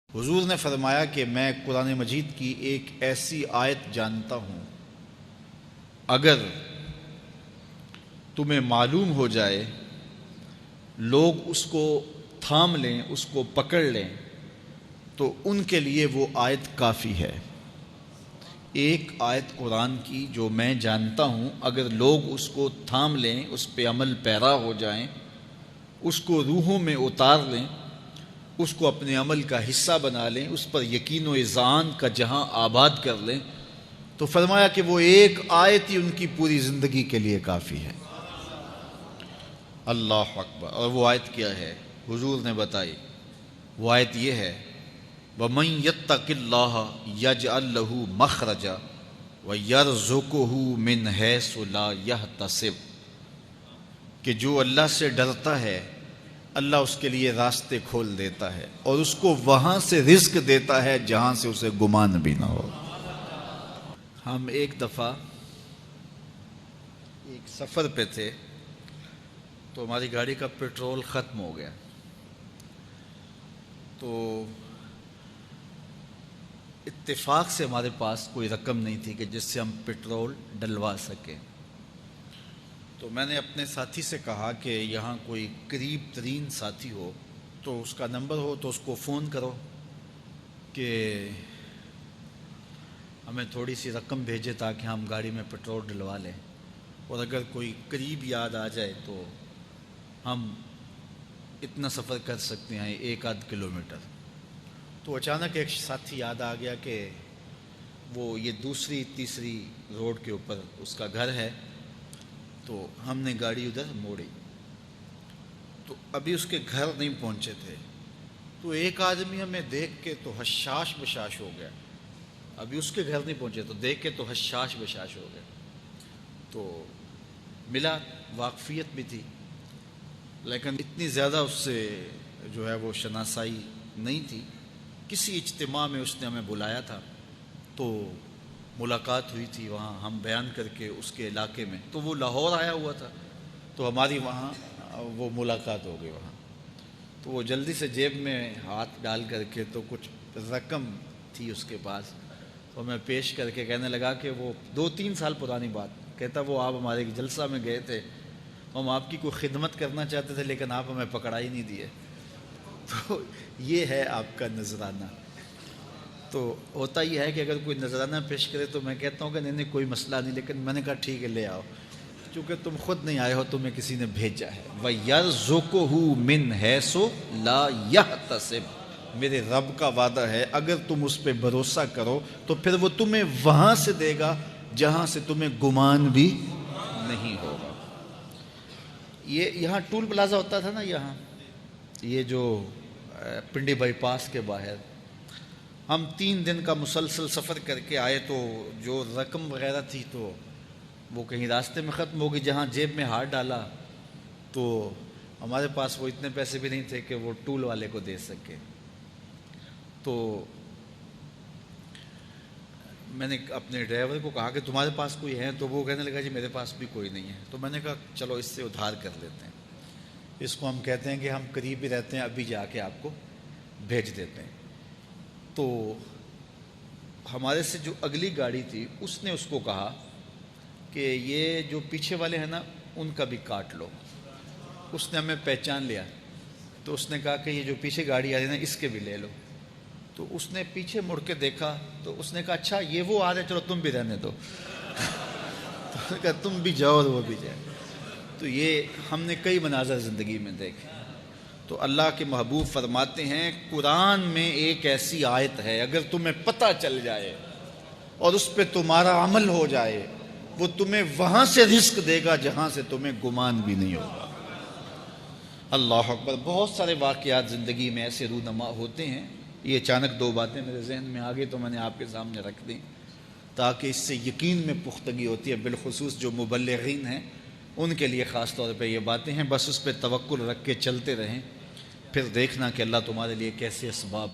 حضور نے فرمایا کہ میں قرآن مجید کی ایک ایسی آیت جانتا ہوں، اگر تمہیں معلوم ہو جائے، لوگ اس کو تھام لیں، اس کو پکڑ لیں، تو ان کے لیے وہ آیت کافی ہے۔ ایک آیت قرآن کی جو میں جانتا ہوں، اگر لوگ اس کو تھام لیں، اس پہ عمل پیرا ہو جائیں، اس کو روحوں میں اتار لیں، اس کو اپنے عمل کا حصہ بنا لیں، اس پر یقین و اذعان کا جہاں آباد کر لیں، تو فرمایا کہ وہ ایک آیت ہی ان کی پوری زندگی کے لیے کافی ہے۔ اللہ اکبر! اور وہ آیت کیا ہے؟ حضور نے بتائی، وہ آیت یہ ہے، وَمَن يَتَّقِ اللَّهَ يَجْعَل لَّهُ مَخْرَجًا وَيَرْزُقْهُ مِنْ حَيْثُ لَا يَحْتَسِبُ، کہ جو اللہ سے ڈرتا ہے، اللہ اس کے لیے راستے کھول دیتا ہے اور اس کو وہاں سے رزق دیتا ہے جہاں سے اسے گمان بھی نہ ہو۔ ہم ایک دفعہ ایک سفر پہ تھے، تو ہماری گاڑی کا پیٹرول ختم ہو گیا، تو اتفاق سے ہمارے پاس کوئی رقم نہیں تھی کہ جس سے ہم پیٹرول ڈلوا سکیں۔ تو میں نے اپنے ساتھی سے کہا کہ یہاں کوئی قریب ترین ساتھی ہو تو اس کا نمبر ہو تو اس کو فون کرو کہ ہمیں تھوڑی سی رقم بھیجے تاکہ ہم گاڑی میں پیٹرول ڈلوا لیں، اور اگر کوئی قریب یاد آ جائے تو ہم اتنا سفر کر سکتے ہیں، 1-8 کلومیٹر۔ تو اچانک ایک ساتھی یاد آ گیا کہ وہ یہ دوسری تیسری روڈ کے اوپر اس کا گھر ہے، تو ہم نے گاڑی ادھر موڑی، تو ابھی اس کے گھر نہیں پہنچے تھے، تو ایک آدمی ہمیں دیکھ کے تو حشاش بشاش ہو گیا، ابھی اس کے گھر نہیں پہنچے تو دیکھ کے تو حشاش بشاش ہو گیا۔ تو ملا، واقفیت بھی تھی، لیکن اتنی زیادہ اس سے جو ہے وہ شناسائی نہیں تھی۔ کسی اجتماع میں اس نے ہمیں بلایا تھا، تو ملاقات ہوئی تھی وہاں، ہم بیان کر کے اس کے علاقے میں، تو وہ لاہور آیا ہوا تھا، تو ہماری وہاں وہ ملاقات ہو گئی وہاں۔ تو وہ جلدی سے جیب میں ہاتھ ڈال کر کے تو کچھ رقم تھی اس کے پاس، تو میں پیش کر کے کہنے لگا کہ وہ 2-3 سال پرانی بات، کہتا وہ آپ ہمارے جلسہ میں گئے تھے، ہم آپ کی کوئی خدمت کرنا چاہتے تھے لیکن آپ ہمیں پکڑا ہی نہیں دیے۔ تو یہ ہے آپ کا نذرانہ۔ تو ہوتا یہ ہے کہ اگر کوئی نذرانہ پیش کرے تو میں کہتا ہوں کہ نہیں کوئی مسئلہ نہیں، لیکن میں نے کہا ٹھیک ہے لے آؤ، چونکہ تم خود نہیں آئے ہو، تمہیں کسی نے بھیجا ہے۔ وَيَرْزُقُهُ مِنْ حَيْثُ لَا يَحْتَسِبُ، میرے رب کا وعدہ ہے اگر تم اس پہ بھروسہ کرو تو پھر وہ تمہیں وہاں سے دے گا جہاں سے تمہیں گمان بھی نہیں ہوگا۔ یہ یہاں ٹول پلازا ہوتا تھا نا، یہاں یہ جو پنڈی بائی پاس کے باہر، ہم 3 دن کا مسلسل سفر کر کے آئے، تو جو رقم وغیرہ تھی تو وہ کہیں راستے میں ختم ہو گئی، جہاں جیب میں ہاتھ ڈالا تو ہمارے پاس وہ اتنے پیسے بھی نہیں تھے کہ وہ ٹول والے کو دے سکے۔ تو میں نے اپنے ڈرائیور کو کہا کہ تمہارے پاس کوئی ہے؟ تو وہ کہنے لگا جی میرے پاس بھی کوئی نہیں ہے۔ تو میں نے کہا چلو اس سے ادھار کر لیتے ہیں، اس کو ہم کہتے ہیں کہ ہم قریب ہی رہتے ہیں، ابھی جا کے آپ کو بھیج دیتے ہیں۔ تو ہمارے سے جو اگلی گاڑی تھی اس نے اس کو کہا کہ یہ جو پیچھے والے ہیں نا ان کا بھی کاٹ لو۔ اس نے ہمیں پہچان لیا، تو اس نے کہا کہ یہ جو پیچھے گاڑی آ رہی ہے نا اس کے بھی لے لو۔ تو اس نے پیچھے مڑ کے دیکھا تو اس نے کہا اچھا یہ وہ آ رہے، چلو تم بھی رہنے دو۔ تو نے کہا تم بھی جاؤ اور وہ بھی جائے۔ تو یہ ہم نے کئی مناظر زندگی میں دیکھے۔ تو اللہ کے محبوب فرماتے ہیں قرآن میں ایک ایسی آیت ہے، اگر تمہیں پتہ چل جائے اور اس پہ تمہارا عمل ہو جائے، وہ تمہیں وہاں سے رزق دے گا جہاں سے تمہیں گمان بھی نہیں ہوگا۔ اللہ اکبر! بہت سارے واقعات زندگی میں ایسے رونما ہوتے ہیں۔ یہ اچانک 2 باتیں میرے ذہن میں آ گئی تو میں نے آپ کے سامنے رکھ دیں، تاکہ اس سے یقین میں پختگی ہوتی ہے، بالخصوص جو مبلغین ہیں ان کے لیے خاص طور پہ یہ باتیں ہیں۔ بس اس پہ توکل رکھ کے چلتے رہیں، پھر دیکھنا کہ اللہ تمہارے لیے کیسے اسباب